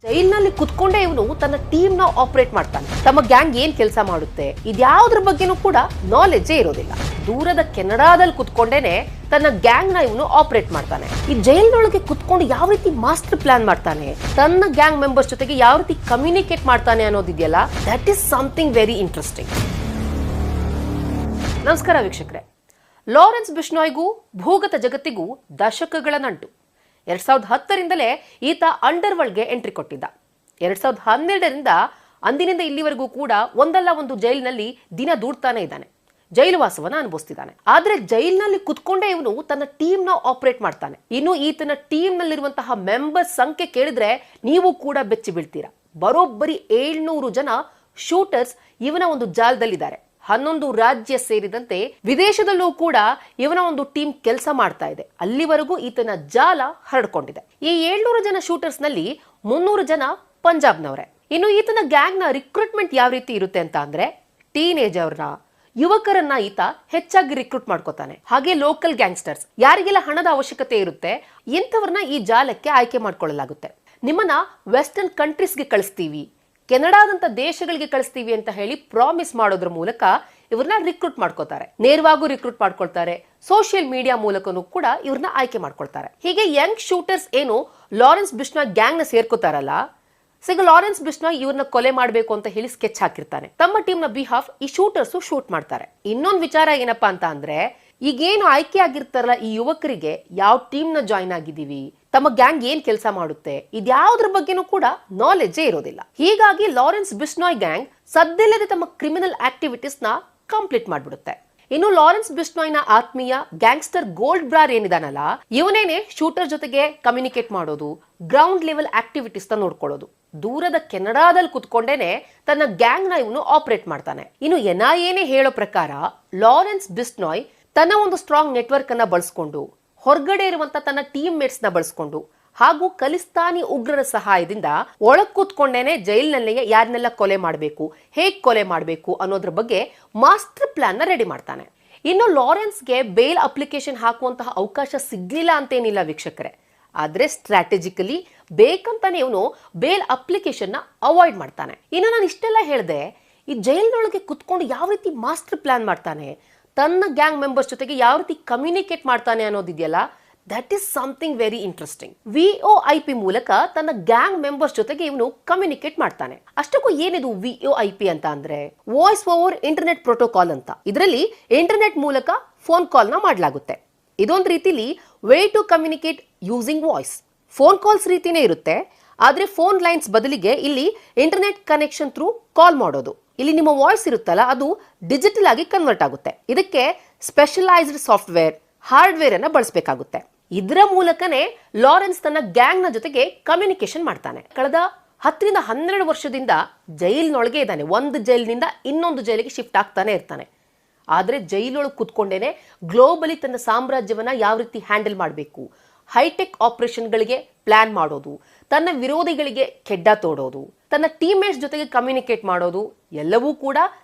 ಜೈಲಿನಲ್ಲಿ ಕುತ್ಕೊಂಡೇ ಇವನು ತನ್ನ ಟೀಮ್ ನ ಆಪರೇಟ್ ಮಾಡ್ತಾನೆ. ತಮ್ಮ ಗ್ಯಾಂಗ್ ಏನ್ ಕೆಲಸ ಮಾಡುತ್ತೆ ಇದ್ಯಾವುದ್ರ ಬಗ್ಗೆನೂ ಕೂಡ ನಾಲೆಡ್ಜೇ ಇರೋದಿಲ್ಲ. ದೂರದ ಕೆನಡಾದಲ್ಲಿ ಕುತ್ಕೊಂಡೇನೆ ತನ್ನ ಗ್ಯಾಂಗ್ ನ ಇವನು ಆಪರೇಟ್ ಮಾಡ್ತಾನೆ. ಈ ಜೈಲಿನೊಳಗೆ ಕುತ್ಕೊಂಡು ಯಾವ ರೀತಿ ಮಾಸ್ಟರ್ ಪ್ಲಾನ್ ಮಾಡ್ತಾನೆ, ತನ್ನ ಗ್ಯಾಂಗ್ ಮೆಂಬರ್ಸ್ ಜೊತೆಗೆ ಯಾವ ರೀತಿ ಕಮ್ಯುನಿಕೇಟ್ ಮಾಡ್ತಾನೆ ಅನ್ನೋದಿದೆಯಲ್ಲ, that is something very interesting. ನಮಸ್ಕಾರ ವೀಕ್ಷಕರೇ. ಲಾರೆನ್ಸ್ ಬಿಷ್ನಾಯ್ಗೂ ಭೂಗತ ಜಗತ್ತಿಗೂ ದಶಕಗಳ ನಂಟು. 2010ರಿಂದಲೇ ಈತ ಅಂಡರ್ ವರ್ಲ್ಡ್ಗೆ ಎಂಟ್ರಿ ಕೊಟ್ಟಿದ್ದ. 2012ರಿಂದ ಅಂದಿನಿಂದ ಇಲ್ಲಿವರೆಗೂ ಕೂಡ ಒಂದಲ್ಲ ಒಂದು ಜೈಲಿನಲ್ಲಿ ದಿನ ದೂಡ್ತಾನೆ ಇದ್ದಾನೆ, ಜೈಲು ವಾಸವನ್ನ ಅನುಭವಿಸ್ತಿದ್ದಾನೆ. ಆದ್ರೆ ಜೈಲಿನಲ್ಲಿ ಕುತ್ಕೊಂಡೇ ಇವನು ತನ್ನ ಟೀಮ್ ನ ಆಪರೇಟ್ ಮಾಡ್ತಾನೆ. ಇನ್ನು ಈತನ ಟೀಮ್ ನಲ್ಲಿರುವಂತಹ ಮೆಂಬರ್ಸ್ ಸಂಖ್ಯೆ ಕೇಳಿದ್ರೆ ನೀವು ಕೂಡ ಬೆಚ್ಚಿ ಬೀಳ್ತೀರಾ. ಬರೋಬ್ಬರಿ 700 ಜನ ಶೂಟರ್ಸ್ ಇವನ ಒಂದು ಜಾಲದಲ್ಲಿದ್ದಾರೆ. 11 ರಾಜ್ಯ ಸೇರಿದಂತೆ ವಿದೇಶದಲ್ಲೂ ಕೂಡ ಇವನ ಒಂದು ಟೀಮ್ ಕೆಲಸ ಮಾಡ್ತಾ ಇದೆ. ಅಲ್ಲಿವರೆಗೂ ಈತನ ಜಾಲ ಹರಡ್ಕೊಂಡಿದೆ. ಈ 700 ಜನ ಶೂಟರ್ಸ್ ನಲ್ಲಿ 300 ಜನ ಪಂಜಾಬ್ನವರೇ. ಇನ್ನು ಈತನ ಗ್ಯಾಂಗ್ ನ ರಿಕ್ರೂಟ್ಮೆಂಟ್ ಯಾವ ರೀತಿ ಇರುತ್ತೆ ಅಂತ ಅಂದ್ರೆ, ಟೀನೇಜ್ ಅವ್ರನ್ನ, ಯುವಕರನ್ನ ಈತ ಹೆಚ್ಚಾಗಿ ರಿಕ್ರೂಟ್ ಮಾಡ್ಕೋತಾನೆ. ಹಾಗೆ ಲೋಕಲ್ ಗ್ಯಾಂಗ್ಸ್ಟರ್ಸ್, ಯಾರಿಗೆಲ್ಲ ಹಣದ ಅವಶ್ಯಕತೆ ಇರುತ್ತೆ ಇಂಥವ್ರನ್ನ ಈ ಜಾಲಕ್ಕೆ ಆಯ್ಕೆ ಮಾಡ್ಕೊಳ್ಳಲಾಗುತ್ತೆ. ನಿಮ್ಮನ್ನ ವೆಸ್ಟರ್ನ್ ಕಂಟ್ರೀಸ್ಗೆ ಕಳಿಸ್ತೀವಿ, ಕೆನಡಾದಂತ ದೇಶಗಳಿಗೆ ಕಳಿಸ್ತೀವಿ ಅಂತ ಹೇಳಿ ಪ್ರಾಮಿಸ್ ಮಾಡೋದ್ರ ಮೂಲಕ ಇವ್ರನ್ನ ರಿಕ್ರೂಟ್ ಮಾಡ್ಕೋತಾರೆ. ನೇರವಾಗೂ ರಿಕ್ರೂಟ್ ಮಾಡ್ಕೊಳ್ತಾರೆ, ಸೋಷಿಯಲ್ ಮೀಡಿಯಾ ಮೂಲಕನೂ ಕೂಡ ಇವ್ರನ್ನ ಆಯ್ಕೆ ಮಾಡ್ಕೊಳ್ತಾರೆ. ಹೀಗೆ ಯಂಗ್ ಶೂಟರ್ಸ್ ಏನು ಲಾರೆನ್ಸ್ ಬಿಷ್ನಾಯ್ ಗ್ಯಾಂಗ್ ನ ಸೇರ್ಕೋತಾರಲ್ಲ, ಲಾರೆನ್ಸ್ ಬಿಷ್ನಾಯ್ ಇವ್ರನ್ನ ಕೊಲೆ ಮಾಡಬೇಕು ಅಂತ ಹೇಳಿ ಸ್ಕೆಚ್ ಹಾಕಿರ್ತಾನೆ. ತಮ್ಮ ಟೀಮ್ ನ ಬಿಹಾಫ್ ಈ ಶೂಟರ್ಸ್ ಶೂಟ್ ಮಾಡ್ತಾರೆ. ಇನ್ನೊಂದು ವಿಚಾರ ಏನಪ್ಪಾ ಅಂತ ಅಂದ್ರೆ, ಈಗೇನು ಆಯ್ಕೆ ಆಗಿರ್ತಾರಲ್ಲ ಈ ಯುವಕರಿಗೆ ಯಾವ ಟೀಮ್ ನ ಜಾಯಿನ್ ಆಗಿದೀವಿ, ತಮ್ಮ ಗ್ಯಾಂಗ್ ಏನ್ ಕೆಲಸ ಮಾಡುತ್ತೆ ಇದ್ಯಾವುದ್ರ ಬಗ್ಗೆನೂ ಕೂಡ ನಾಲೆಡ್ಜೇ ಇರೋದಿಲ್ಲ. ಹೀಗಾಗಿ ಲಾರೆನ್ಸ್ ಬಿಷ್ನಾಯ್ ಗ್ಯಾಂಗ್ ಸದ್ದಿಲ್ಲದೆ ತಮ್ಮ ಕ್ರಿಮಿನಲ್ ಆಕ್ಟಿವಿಟೀಸ್ ನ ಕಂಪ್ಲೀಟ್ ಮಾಡ್ಬಿಡುತ್ತೆ. ಇನ್ನು ಲಾರೆನ್ಸ್ ಬಿಷ್ನಾಯ್ ನ ಆತ್ಮೀಯ ಗ್ಯಾಂಗ್ಸ್ಟರ್ ಗೋಲ್ಡ್ ಬ್ರಾರ್ ಏನಿದಾನಲ್ಲ, ಇವನೇನೆ ಶೂಟರ್ ಜೊತೆಗೆ ಕಮ್ಯುನಿಕೇಟ್ ಮಾಡೋದು, ಗ್ರೌಂಡ್ ಲೆವೆಲ್ ಆಕ್ಟಿವಿಟೀಸ್ ನ ನೋಡ್ಕೊಳ್ಳೋದು. ದೂರದ ಕೆನಡಾದಲ್ಲಿ ಕುತ್ಕೊಂಡೇನೆ ತನ್ನ ಗ್ಯಾಂಗ್ ನ ಇವನು ಆಪರೇಟ್ ಮಾಡ್ತಾನೆ. ಇನ್ನು NIA ಹೇಳೋ ಪ್ರಕಾರ ಲಾರೆನ್ಸ್ ಬಿಷ್ನಾಯ್ ತನ್ನ ಒಂದು ಸ್ಟ್ರಾಂಗ್ ನೆಟ್ವರ್ಕ್ ಅನ್ನ ಬಳಸ್ಕೊಂಡು, ಹೊರಗಡೆ ಇರುವಂತ ತನ್ನ ಟೀಮ್ ಮೇಟ್ಸ್ ನ ಬಳಸ್ಕೊಂಡು, ಹಾಗೂ ಖಲಿಸ್ತಾನಿ ಉಗ್ರರ ಸಹಾಯದಿಂದ ಒಳಗ್ ಕೂತ್ಕೊಂಡೇನೆ ಜೈಲಿನಲ್ಲೇ ಯಾರನ್ನೆಲ್ಲ ಕೊಲೆ ಮಾಡಬೇಕು, ಹೇಗ್ ಕೊಲೆ ಮಾಡಬೇಕು ಅನ್ನೋದ್ರ ಬಗ್ಗೆ ಮಾಸ್ಟರ್ ಪ್ಲಾನ್ ನ ರೆಡಿ ಮಾಡ್ತಾನೆ. ಇನ್ನು ಲಾರೆನ್ಸ್ಗೆ ಬೇಲ್ ಅಪ್ಲಿಕೇಶನ್ ಹಾಕುವಂತಹ ಅವಕಾಶ ಸಿಗ್ಲಿಲ್ಲ ಅಂತೇನಿಲ್ಲ ವೀಕ್ಷಕರೇ. ಆದ್ರೆ ಸ್ಟ್ರಾಟಜಿಕಲಿ ಬೇಕಂತಾನೆ ಇವನು ಬೇಲ್ ಅಪ್ಲಿಕೇಶನ್ ನ ಅವಾಯ್ಡ್ ಮಾಡ್ತಾನೆ. ಇನ್ನು ನಾನು ಇಷ್ಟೆಲ್ಲ ಹೇಳಿದೆ, ಈ ಜೈಲಿನೊಳಗೆ ಕುತ್ಕೊಂಡು ಯಾವ ರೀತಿ ಮಾಸ್ಟರ್ ಪ್ಲಾನ್ ಮಾಡ್ತಾನೆ, ತನ್ನ ಗ್ಯಾಂಗ್ ಮೆಂಬರ್ಸ್ ಜೊತೆಗೆ ಯಾವ ರೀತಿ ಕಮ್ಯುನಿಕೇಟ್ ಮಾಡ್ತಾನೆ ಅನ್ನೋದಿದೆಯಲ್ಲ, that is something very interesting. VoIP ಮೂಲಕ ತನ್ನ ಗ್ಯಾಂಗ್ ಮೆಂಬರ್ಸ್ ಜೊತೆಗೆ ಇವನು ಕಮ್ಯುನಿಕೇಟ್ ಮಾಡ್ತಾನೆ. ಅಷ್ಟಕ್ಕೂ ಏನಿದು VoIP ಅಂತ ಅಂದ್ರೆ, ವಾಯ್ಸ್ ಓವರ್ ಇಂಟರ್ನೆಟ್ ಪ್ರೋಟೋಕಾಲ್ ಅಂತ. ಇದರಲ್ಲಿ ಇಂಟರ್ನೆಟ್ ಮೂಲಕ ಫೋನ್ ಕಾಲ್ ನ ಮಾಡಲಾಗುತ್ತೆ. ಇದೊಂದು ರೀತಿಲಿ way to communicate using voice. Phone calls ರೀತಿನೇ ಇರುತ್ತೆ, ಆದ್ರೆ ಫೋನ್ ಲೈನ್ಸ್ ಬದಲಿಗೆ ಇಲ್ಲಿ ಇಂಟರ್ನೆಟ್ ಕನೆಕ್ಷನ್ ಥ್ರೂ ಕಾಲ್ ಮಾಡೋದು. ಇಲ್ಲಿ ನಿಮ್ಮ ವಾಯ್ಸ್ ಇರುತ್ತಲ್ಲ, ಅದು ಡಿಜಿಟಲ್ ಆಗಿ ಕನ್ವರ್ಟ್ ಆಗುತ್ತೆ. ಇದಕ್ಕೆ ಸ್ಪೆಷಲೈಸ್ಡ್ ಸಾಫ್ಟ್ವೇರ್, ಹಾರ್ಡ್ವೇರ್ ಅನ್ನ ಬಳಸಬೇಕಾಗುತ್ತೆ. ಇದರ ಮೂಲಕನೇ ಲಾರೆನ್ಸ್ ತನ್ನ ಗ್ಯಾಂಗ್ ನ ಜೊತೆಗೆ ಕಮ್ಯುನಿಕೇಶನ್ ಮಾಡ್ತಾನೆ. ಕಳೆದ 10ರಿಂದ 12 ವರ್ಷದಿಂದ ಜೈಲಿನೊಳಗೆ ಇದ್ದಾನೆ. ಒಂದು ಜೈಲಿನಿಂದ ಇನ್ನೊಂದು ಜೈಲಿಗೆ ಶಿಫ್ಟ್ ಆಗ್ತಾನೆ ಇರ್ತಾನೆ. ಆದ್ರೆ ಜೈಲೊಳಗೆ ಕುತ್ಕೊಂಡೇನೆ ಗ್ಲೋಬಲಿ ತನ್ನ ಸಾಮ್ರಾಜ್ಯವನ್ನ ಯಾವ ರೀತಿ ಹ್ಯಾಂಡಲ್ ಮಾಡಬೇಕು, ಹೈಟೆಕ್ ಆಪರೇಷನ್ ಗಳಿಗೆ ಪ್ಲಾನ್ ಮಾಡೋದು, ತನ್ನ ವಿರೋಧಿಗಳಿಗೆ ಕೆಡ್ಡ ತೋಡೋದು, ತನ್ನ ಟೀಮ್ಮೇಟ್ಸ್ ಜೊತೆಗೆ ಕಮ್ಯುನಿಕೇಟ್ ಮಾಡೋದು ಎಲ್ಲವೂ ಕೂಡ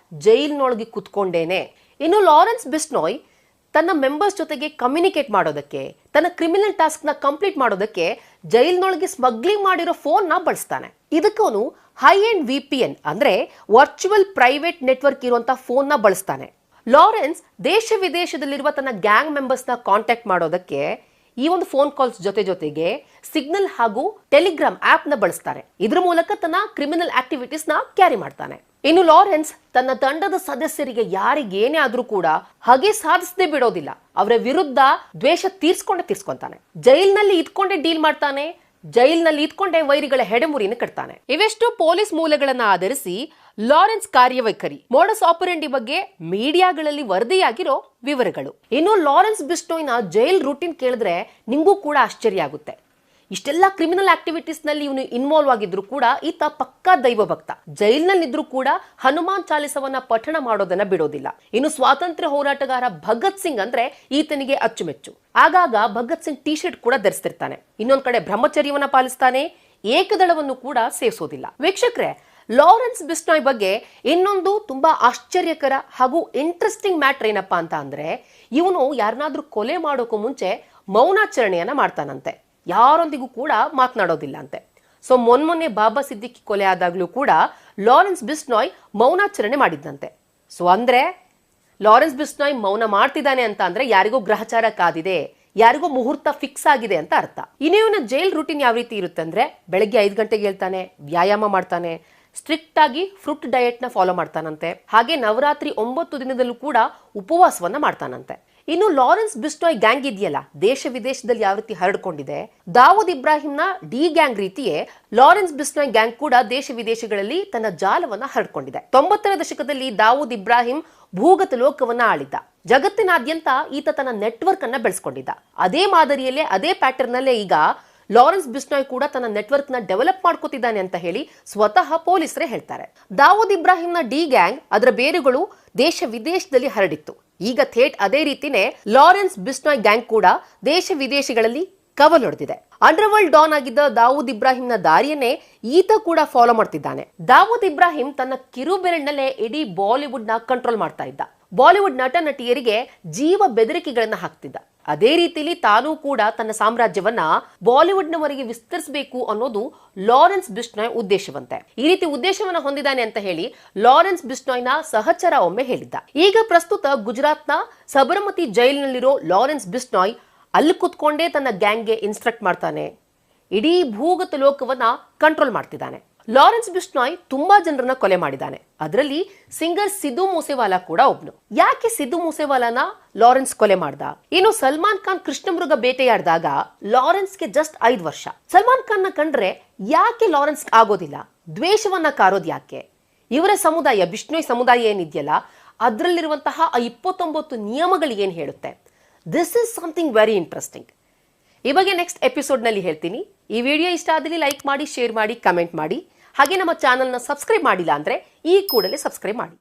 ಜೈಲಿನೊಳಗೆ ಕುತ್ಕೊಂಡೇನೆ. ಇನ್ನು ಲಾರೆನ್ಸ್ ಬಿಷ್ನಾಯ್ ತನ್ನ ಮೆಂಬರ್ಸ್ ಜೊತೆಗೆ ಕಮ್ಯುನಿಕೇಟ್ ಮಾಡೋದಕ್ಕೆ, ತನ್ನ ಕ್ರಿಮಿನಲ್ ಟಾಸ್ಕ್ ನ ಕಂಪ್ಲೀಟ್ ಮಾಡೋದಕ್ಕೆ ಜೈಲಿನೊಳಗೆ ಸ್ಮಗ್ಲಿಂಗ್ ಮಾಡಿರೋ ಫೋನ್ ನ ಬಳಸ್ತಾನೆ. ಇದಕ್ಕವನು ಹೈ ಅಂಡ್ VPN ಅಂದ್ರೆ ವರ್ಚುವಲ್ ಪ್ರೈವೇಟ್ ನೆಟ್ವರ್ಕ್ ಇರುವಂತಹ ಫೋನ್ ನ ಬಳಸ್ತಾನೆ. ಲಾರೆನ್ಸ್ ದೇಶ ವಿದೇಶದಲ್ಲಿರುವ ತನ್ನ ಗ್ಯಾಂಗ್ ಮೆಂಬರ್ಸ್ ನ ಕಾಂಟ್ಯಾಕ್ಟ್ ಮಾಡೋದಕ್ಕೆ ಈ ಒಂದು ಫೋನ್ ಕಾಲ್ಸ್ ಜೊತೆಗೆ ಸಿಗ್ನಲ್ ಹಾಗೂ ಟೆಲಿಗ್ರಾಮ್ ಆಪ್ ನ ಬಳಸ್ತಾನೆ. ಇದ್ರ ಮೂಲಕ ತನ್ನ ಕ್ರಿಮಿನಲ್ ಆಕ್ಟಿವಿಟೀಸ್ ನ ಕ್ಯಾರಿ ಮಾಡ್ತಾನೆ. ಇನ್ನು ಲಾರೆನ್ಸ್ ತನ್ನ ತಂಡದ ಸದಸ್ಯರಿಗೆ ಯಾರಿಗೇನೇ ಆದ್ರೂ ಕೂಡ ಹಾಗೆ ಸಾಧಿಸದೆ ಬಿಡೋದಿಲ್ಲ. ಅವರ ವಿರುದ್ಧ ದ್ವೇಷ ತೀರ್ಸ್ಕೊಂತಾನೆ. ಜೈಲಿನಲ್ಲಿ ಇದ್ಕೊಂಡೇ ಡೀಲ್ ಮಾಡ್ತಾನೆ, ಜೈಲಿನಲ್ಲಿ ಇದ್ಕೊಂಡೇ ವೈರಿಗಳ ಹೆಡೆಮುರಿನ ಕಟ್ತಾನೆ. ಇವೆಷ್ಟು ಪೊಲೀಸ್ ಮೂಲಗಳನ್ನ ಆಧರಿಸಿ ಲಾರೆನ್ಸ್ ಕಾರ್ಯವೈಖರಿ, ಮೋಡಸ್ ಆಪರೆಂಡಿ ಬಗ್ಗೆ ಮೀಡಿಯಾಗಳಲ್ಲಿ ವರದಿಯಾಗಿರೋ ವಿವರಗಳು. ಇನ್ನು ಲಾರೆನ್ಸ್ ಬಿಷ್ನಾಯ್ನ ಜೈಲ್ ರೂಟೀನ್ ಕೇಳಿದ್ರೆ ನಿಮ್ಗೂ ಕೂಡ ಆಶ್ಚರ್ಯ ಆಗುತ್ತೆ. ಇಷ್ಟೆಲ್ಲ ಕ್ರಿಮಿನಲ್ ಆಕ್ಟಿವಿಟೀಸ್ ನಲ್ಲಿ ಇವನು ಇನ್ವಾಲ್ವ್ ಆಗಿದ್ರು ಕೂಡ ಈತ ಪಕ್ಕಾ ದೈವ ಭಕ್ತ. ಜೈಲಿನಲ್ಲಿದ್ರು ಕೂಡ ಹನುಮಾನ್ ಚಾಲಿಸವನ್ನ ಪಠಣ ಮಾಡೋದನ್ನ ಬಿಡೋದಿಲ್ಲ. ಇನ್ನು ಸ್ವಾತಂತ್ರ್ಯ ಹೋರಾಟಗಾರ ಭಗತ್ ಸಿಂಗ್ ಅಂದ್ರೆ ಈತನಿಗೆ ಅಚ್ಚುಮೆಚ್ಚು. ಆಗಾಗ ಭಗತ್ ಸಿಂಗ್ ಟಿ ಶರ್ಟ್ ಕೂಡ ಧರಿಸ್ತಿರ್ತಾನೆ. ಇನ್ನೊಂದ್ ಕಡೆ ಬ್ರಹ್ಮಚರ್ಯವನ್ನ ಪಾಲಿಸ್ತಾನೆ, ಏಕದಳವನ್ನು ಕೂಡ ಸೇವಿಸೋದಿಲ್ಲ. ವೀಕ್ಷಕರೇ, ಲಾರೆನ್ಸ್ ಬಿಷ್ನಾಯ್ ಬಗ್ಗೆ ಇನ್ನೊಂದು ತುಂಬಾ ಆಶ್ಚರ್ಯಕರ ಹಾಗೂ ಇಂಟ್ರೆಸ್ಟಿಂಗ್ ಮ್ಯಾಟರ್ ಏನಪ್ಪಾ ಅಂತ ಅಂದ್ರೆ, ಇವನು ಯಾರನ್ನಾದ್ರೂ ಕೊಲೆ ಮಾಡೋಕು ಮುಂಚೆ ಮೌನಾಚರಣೆಯನ್ನ ಮಾಡ್ತಾನಂತೆ. ಯಾರೊಂದಿಗೂ ಕೂಡ ಮಾತನಾಡೋದಿಲ್ಲ ಅಂತೆ. ಸೊ ಮೊನ್ನೆ ಬಾಬಾ ಸಿದ್ದಿಕಿ ಕೊಲೆ ಆದಾಗ್ಲೂ ಕೂಡ ಲಾರೆನ್ಸ್ ಬಿಸ್ನಾಯ್ ಮೌನಾಚರಣೆ ಮಾಡಿದ್ದಂತೆ. ಸೊ ಅಂದ್ರೆ ಲಾರೆನ್ಸ್ ಬಿಸ್ನಾಯ್ ಮೌನ ಮಾಡ್ತಿದ್ದಾನೆ ಅಂತ ಅಂದ್ರೆ ಯಾರಿಗೂ ಗ್ರಹಚಾರ ಕಾದಿದೆ, ಯಾರಿಗೂ ಮುಹೂರ್ತ ಫಿಕ್ಸ್ ಆಗಿದೆ ಅಂತ ಅರ್ಥ. ಇನ್ನು ಇವನ ಜೈಲ್ ರೂಟೀನ್ ಯಾವ ರೀತಿ ಇರುತ್ತೆ ಅಂದ್ರೆ ಬೆಳಗ್ಗೆ 5 ಗಂಟೆಗೆ ಹೇಳ್ತಾನೆ, ವ್ಯಾಯಾಮ ಮಾಡ್ತಾನೆ, ಸ್ಟ್ರಿಕ್ಟ್ ಆಗಿ ಫ್ರೂಟ್ ಡಯಟ್ ನ ಫಾಲೋ ಮಾಡ್ತಾನಂತೆ. ಹಾಗೆ ನವರಾತ್ರಿ 9 ದಿನದಲ್ಲೂ ಕೂಡ ಉಪವಾಸವನ್ನ ಮಾಡ್ತಾನಂತೆ. ಇನ್ನು ಲಾರೆನ್ಸ್ ಬಿಸ್ನಾಯ್ ಗ್ಯಾಂಗ್ ಇದೆಯಲ್ಲ, ದೇಶ ವಿದೇಶದಲ್ಲಿ ಯಾವ ರೀತಿ ಹರಡ್ಕೊಂಡಿದೆ, ದಾವೂದ್ ಇಬ್ರಾಹಿಂನ ಡಿ ಗ್ಯಾಂಗ್ ರೀತಿಯೇ ಲಾರೆನ್ಸ್ ಬಿಸ್ನಾಯ್ ಗ್ಯಾಂಗ್ ಕೂಡ ದೇಶ ವಿದೇಶಗಳಲ್ಲಿ ತನ್ನ ಜಾಲವನ್ನ ಹರಡ್ಕೊಂಡಿದೆ. 90ರ ದಶಕದಲ್ಲಿ ದಾವೂದ್ ಇಬ್ರಾಹಿಂ ಭೂಗತ ಲೋಕವನ್ನ ಆಳಿದ್ದ. ಜಗತ್ತಿನಾದ್ಯಂತ ಈತ ತನ್ನ ನೆಟ್ವರ್ಕ್ ಅನ್ನ ಬೆಳೆಸ್ಕೊಂಡಿದ್ದ. ಅದೇ ಮಾದರಿಯಲ್ಲೇ, ಅದೇ ಪ್ಯಾಟರ್ನ್ ಅಲ್ಲೇ ಈಗ ಲಾರೆನ್ಸ್ ಬಿಸ್ನಾಯ್ ಕೂಡ ತನ್ನ ನೆಟ್ವರ್ಕ್ ನ ಡೆವಲಪ್ ಮಾಡ್ಕೋತಿದ್ದಾನೆ ಅಂತ ಹೇಳಿ ಸ್ವತಃ ಪೊಲೀಸರೇ ಹೇಳ್ತಾರೆ. ದಾವೂದ್ ಇಬ್ರಾಹಿಂನ ಡಿ ಗ್ಯಾಂಗ್ ಅದರ ಬೇರುಗಳು ದೇಶ ವಿದೇಶದಲ್ಲಿ ಹರಡಿತ್ತು. ಈಗ ಥೇಟ್ ಅದೇ ರೀತಿನೇ ಲಾರೆನ್ಸ್ ಬಿಸ್ನಾಯ್ ಗ್ಯಾಂಗ್ ಕೂಡ ದೇಶ ವಿದೇಶಗಳಲ್ಲಿ ಕವಲೊಡೆದಿದೆ. ಅಂಡರ್ ವರ್ಲ್ಡ್ ಡಾನ್ ಆಗಿದ್ದ ದಾವೂದ್ ಇಬ್ರಾಹಿಂನ ದಾರಿಯನ್ನೇ ಈತ ಕೂಡ ಫಾಲೋ ಮಾಡ್ತಿದ್ದಾನೆ. ದಾವೂದ್ ಇಬ್ರಾಹಿಂ ತನ್ನ ಕಿರು ಬೆರಳಿನಲ್ಲೇ ಇಡೀ ಬಾಲಿವುಡ್ ನ ಕಂಟ್ರೋಲ್ ಮಾಡ್ತಾ ಇದ್ದ. ಬಾಲಿವುಡ್ ನಟ ನಟಿಯರಿಗೆ ಜೀವ ಬೆದರಿಕೆಗಳನ್ನ ಹಾಕ್ತಿದ್ದ. ಅದೇ ರೀತಿಯಲ್ಲಿ ತಾನೂ ಕೂಡ ತನ್ನ ಸಾಮ್ರಾಜ್ಯವನ್ನ ಬಾಲಿವುಡ್ ನವರೆಗೆ ವಿಸ್ತರಿಸಬೇಕು ಅನ್ನೋದು ಲಾರೆನ್ಸ್ ಬಿಸ್ನಾಯ್ ಉದ್ದೇಶವಂತೆ. ಈ ರೀತಿ ಉದ್ದೇಶವನ್ನ ಹೊಂದಿದ್ದಾನೆ ಅಂತ ಹೇಳಿ ಲಾರೆನ್ಸ್ ಬಿಸ್ನಾಯ್ನ ಸಹಚರ ಒಮ್ಮೆ ಹೇಳಿದ್ದ. ಈಗ ಪ್ರಸ್ತುತ ಗುಜರಾತ್ನ ಸಬರಮತಿ ಜೈಲಿನಲ್ಲಿರೋ ಲಾರೆನ್ಸ್ ಬಿಸ್ನಾಯ್ ಅಲ್ಲಿ ಕುತ್ಕೊಂಡೇ ತನ್ನ ಗ್ಯಾಂಗ್ಗೆ ಇನ್ಸ್ಟ್ರಕ್ಟ್ ಮಾಡ್ತಾನೆ, ಇಡೀ ಭೂಗತ ಲೋಕವನ್ನ ಕಂಟ್ರೋಲ್ ಮಾಡ್ತಿದ್ದಾನೆ. ಲಾರೆನ್ಸ್ ಬಿಸ್ನಾಯ್ ತುಂಬಾ ಜನರನ್ನ ಕೊಲೆ ಮಾಡಿದ್ದಾನೆ. ಅದರಲ್ಲಿ ಸಿಂಗರ್ ಸಿದ್ದು ಮೂಸೆವಾಲಾ ಕೂಡ ಒಬ್ನು. ಯಾಕೆ ಸಿದ್ದು ಮೂಸೆವಾಲಾನ ಲಾರೆನ್ಸ್ ಕೊಲೆ ಮಾಡ್ದ? ಇನ್ನು ಸಲ್ಮಾನ್ ಖಾನ್ ಕೃಷ್ಣಮೃಗ ಬೇಟೆಯಾಡಿದಾಗ ಲಾರೆನ್ಸ್ಗೆ ಜಸ್ಟ್ 5 ವರ್ಷ. ಸಲ್ಮಾನ್ ಖಾನ್ ನ ಕಂಡ್ರೆ ಯಾಕೆ ಲಾರೆನ್ಸ್ ಆಗೋದಿಲ್ಲ? ದ್ವೇಷವನ್ನ ಕಾರೋದು ಯಾಕೆ? ಇವರ ಸಮುದಾಯ, ಬಿಷ್ಣೋಯ್ ಸಮುದಾಯ ಏನಿದೆಯಲ್ಲ, ಅದರಲ್ಲಿರುವಂತಹ 29 ನಿಯಮಗಳು ಏನ್ ಹೇಳುತ್ತೆ? This is something very interesting. ಈ ಬಗ್ಗೆ ನೆಕ್ಸ್ಟ್ ಎಪಿಸೋಡ್ ನಲ್ಲಿ ಹೇಳ್ತೀನಿ. ಈ ವಿಡಿಯೋ ಇಷ್ಟ ಆದಲ್ಲಿ ಲೈಕ್ ಮಾಡಿ, ಶೇರ್ ಮಾಡಿ, ಕಮೆಂಟ್ ಮಾಡಿ. ಹಾಗೆ ನಮ್ಮ ಚಾನೆಲ್ನ ಸಬ್ಸ್ಕ್ರೈಬ್ ಮಾಡಿಲ್ಲ ಅಂದ್ರೆ ಈ ಕೂಡಲೇ ಸಬ್ಸ್ಕ್ರೈಬ್ ಮಾಡಿ.